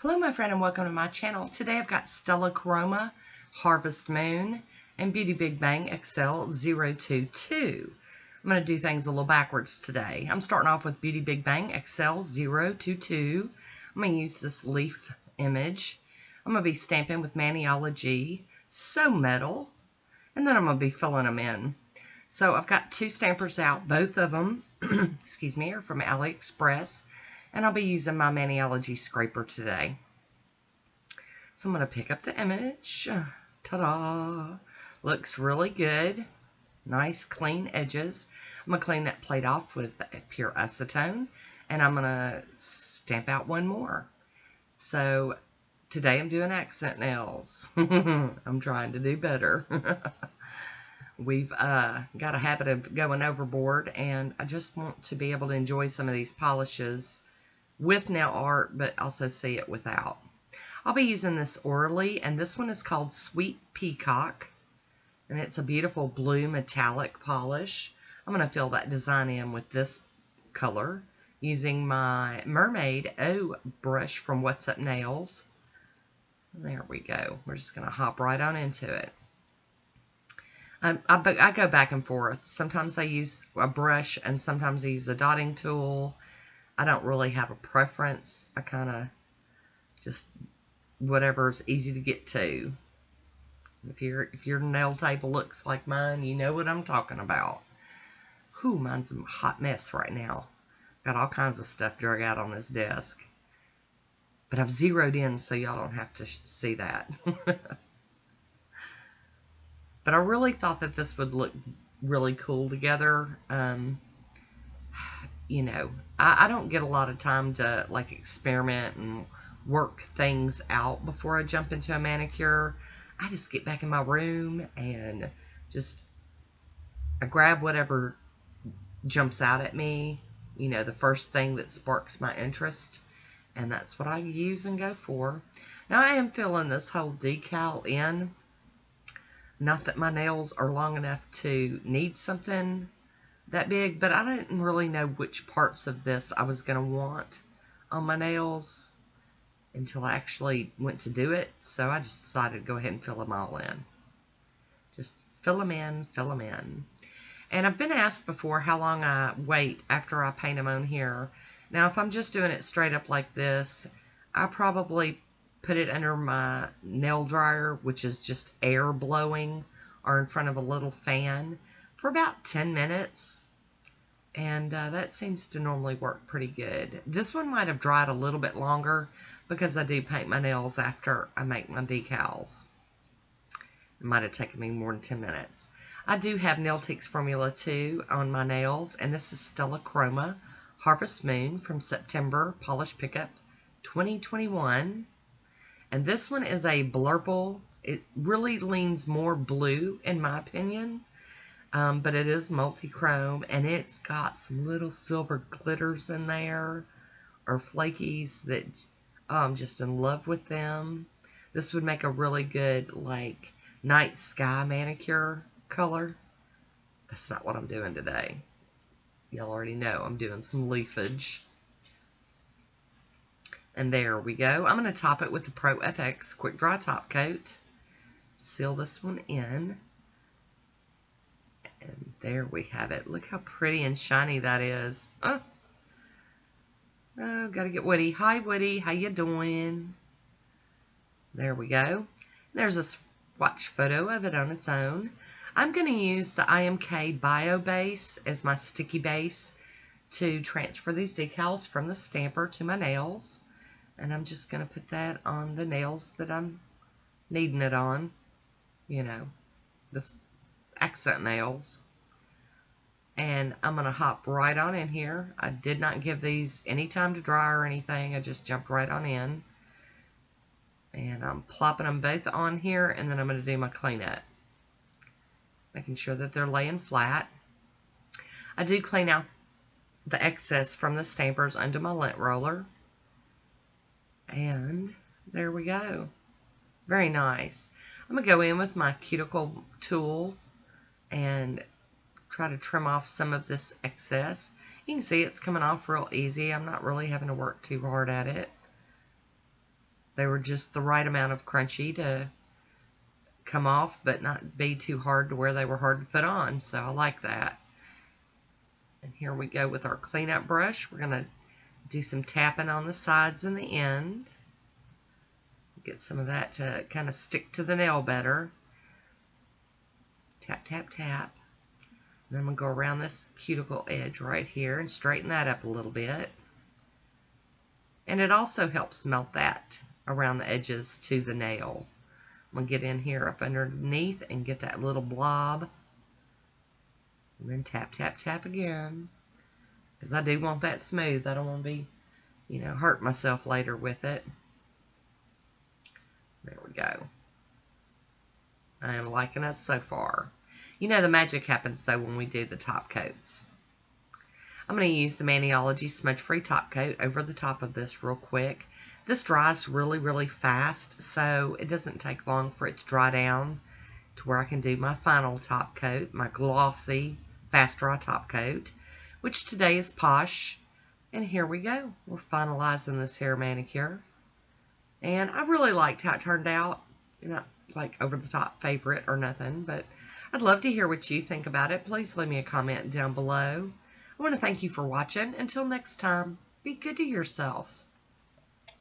Hello my friend and welcome to my channel. Today I've got Stella Chroma, Harvest Moon, and Beauty Big Bang XL 022. I'm going to do things a little backwards today. I'm starting off with Beauty Big Bang XL 022. I'm going to use this leaf image. I'm going to be stamping with Maniology, So Metal, and then I'm going to be filling them in. So I've got two stampers out. Both of them excuse me, are from AliExpress. And I'll be using my Maniology scraper today. So I'm going to pick up the image. Ta-da! Looks really good. Nice clean edges. I'm going to clean that plate off with pure acetone. And I'm going to stamp out one more. So today I'm doing accent nails. I'm trying to do better. We've got a habit of going overboard. And I just want to be able to enjoy some of these polishes with nail art, but also see it without. I'll be using this orally, and this one is called Sweet Peacock, and it's a beautiful blue metallic polish. I'm going to fill that design in with this color using my Mermaid O brush from What's Up Nails. There we go. We're just going to hop right on into it. I go back and forth. Sometimes I use a brush, and sometimes I use a dotting tool. I don't really have a preference. I kind of just whatever's easy to get to. If your nail table looks like mine, you know what I'm talking about. Whew, mine's a hot mess right now. Got all kinds of stuff drug out on this desk. But I've zeroed in so y'all don't have to see that. But I really thought that this would look really cool together. You know, I don't get a lot of time to like experiment and work things out before I jump into a manicure. I just get back in my room and I grab whatever jumps out at me, you know, the first thing that sparks my interest, and that's what I use and go for. Now I am filling this whole decal in. Not that my nails are long enough to need something that big, but I didn't really know which parts of this I was going to want on my nails until I actually went to do it. So I just decided to go ahead and fill them all in. Just fill them in, fill them in. And I've been asked before how long I wait after I paint them on here. Now, if I'm just doing it straight up like this, I probably put it under my nail dryer, which is just air blowing, or in front of a little fan, for about 10 minutes, and that seems to normally work pretty good. This one might have dried a little bit longer because I do paint my nails after I make my decals. It might have taken me more than 10 minutes. I do have Nailtiques Formula 2 on my nails, and this is Stella Chroma Harvest Moon from September Polish Pickup 2021. And this one is a blurple. It really leans more blue in my opinion. But it is multi-chrome, and it's got some little silver glitters in there, or flakies that I'm just in love with them. This would make a really good, like, night sky manicure color. That's not what I'm doing today. Y'all already know I'm doing some leafage. And there we go. I'm going to top it with the Pro FX Quick Dry Top Coat. Seal this one in. And there we have it. Look how pretty and shiny that is. Oh, gotta get Woody. Hi, Woody. How you doing? There we go. There's a swatch photo of it on its own. I'm going to use the IMK Bio Base as my sticky base to transfer these decals from the stamper to my nails. And I'm just going to put that on the nails that I'm needing it on. You know, this accent nails. And I'm going to hop right on in here. I did not give these any time to dry or anything. I just jumped right on in. And I'm plopping them both on here, and then I'm going to do my cleanup. Making sure that they're laying flat. I do clean out the excess from the stampers under my lint roller. And there we go. Very nice. I'm going to go in with my cuticle tool and try to trim off some of this excess. You can see it's coming off real easy. I'm not really having to work too hard at it. They were just the right amount of crunchy to come off, but not be too hard to where they were hard to put on. So I like that. And here we go with our cleanup brush. We're going to do some tapping on the sides and the end. Get some of that to kind of stick to the nail better. Tap, tap, tap. And then I'm going to go around this cuticle edge right here and straighten that up a little bit. And it also helps melt that around the edges to the nail. I'm going to get in here up underneath and get that little blob. And then tap, tap, tap again. Because I do want that smooth. I don't want to be, hurt myself later with it. There we go. I am liking it so far. The magic happens, though, when we do the top coats. I'm going to use the Maniology Smudge-Free Top Coat over the top of this real quick. This dries really, really fast, so it doesn't take long for it to dry down to where I can do my final top coat, my glossy, fast dry top coat, which today is Poshe. And here we go. We're finalizing this hair manicure. And I really liked how it turned out. Not like over the top favorite or nothing, but I'd love to hear what you think about it. Please leave me a comment down below. I want to thank you for watching. Until next time, be good to yourself.